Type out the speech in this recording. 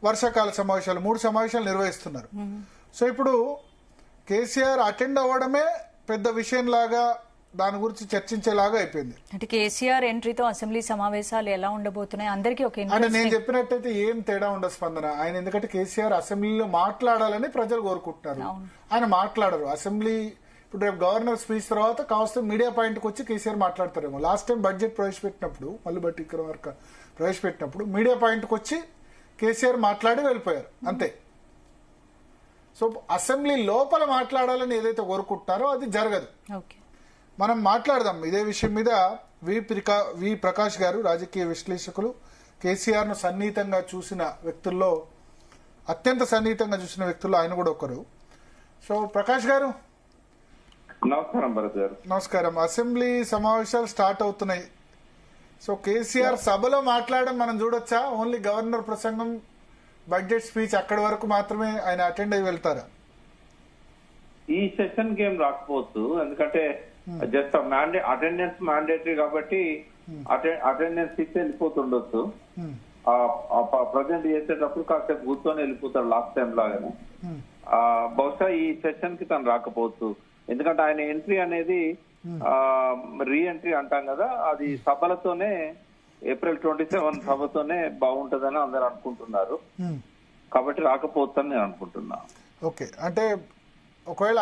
వర్షాకాల సమావేశాలు 3 సమావేశాలు నిర్వహిస్తున్నారు. సో ఇప్పుడు కేసీఆర్ అటెండ్ అవ్వడమే పెద్ద విషయం లాగా దాని గురించి చర్చించేలాగా అయిపోయింది. అంటే కేసీఆర్ ఎంట్రీతో అసెంబ్లీ సమావేశాలు ఎలా ఉండబోతున్నాయి అందరికీ ఒక అంటే నేను చెప్పినట్టయితే ఏం తేడా ఉండదు స్పందన. ఆయన ఎందుకంటే కేసీఆర్ అసెంబ్లీలో మాట్లాడాలని ప్రజలు కోరుకుంటున్నారు. ఆయన మాట్లాడరు. అసెంబ్లీ ఇప్పుడు రేపు గవర్నర్ స్పీచ్ తర్వాత కాస్త మీడియా పాయింట్కి వచ్చి KCR మాట్లాడతారేమో. Last time budget ప్రవేశపెట్టినప్పుడు Mallu Bhatti Vikramarka ప్రవేశపెట్టినప్పుడు media పాయింట్కి వచ్చి కేసీఆర్ మాట్లాడి వెళ్ళిపోయారు అంతే. సో అసెంబ్లీ లోపల మాట్లాడాలని ఏదైతే కోరుకుంటున్నారో అది జరగదు. మనం మాట్లాడదాం ఇదే విషయం మీద. వి ప్రకాష్ గారు రాజకీయ విశ్లేషకులు, కేసీఆర్ ను సన్నిహితంగా చూసిన వ్యక్తుల్లో, అత్యంత సన్నిహితంగా చూసిన వ్యక్తుల్లో ఆయన కూడా ఒకరు. సో ప్రకాష్ గారు నమస్కారం. భరత్ గారు నమస్కారం. అసెంబ్లీ సమావేశాలు స్టార్ట్ అవుతున్నాయి. సో కేసీఆర్ సభలో మాట్లాడడం మనం చూడొచ్చా? ఓన్లీ గవర్నర్ ప్రసంగం, బడ్జెట్ స్పీచ్ అక్కడి వరకు మాత్రమే ఆయన అటెండ్ అయ్యి వెళ్తారా? ఈ సెషన్ కి ఏం రాకపోవచ్చు, ఎందుకంటే జస్ట్ అటెండెన్స్ మ్యాండేటరీ కాబట్టి అటెండెన్స్ ఇచ్చి వెళ్ళిపోతుండొచ్చు. ప్రజెంట్ చేసేటప్పుడు కాసేపు కూర్చొని వెళ్ళిపోతాడు లాస్ట్ టైం లాగానే. బహుశా ఈ సెషన్ కి తను రాకపోవచ్చు, ఎందుకంటే ఆయన ఎంట్రీ అనేది రీ ఎంట్రీ అంటాం కదా, అది సభలతోనే ఏప్రిల్ 27 సభతోనే బాగుంటదని అందరు అనుకుంటున్నారు. కాబట్టి రాకపోవచ్చు అని నేను అనుకుంటున్నా. ఓకే, అంటే ఒకవేళ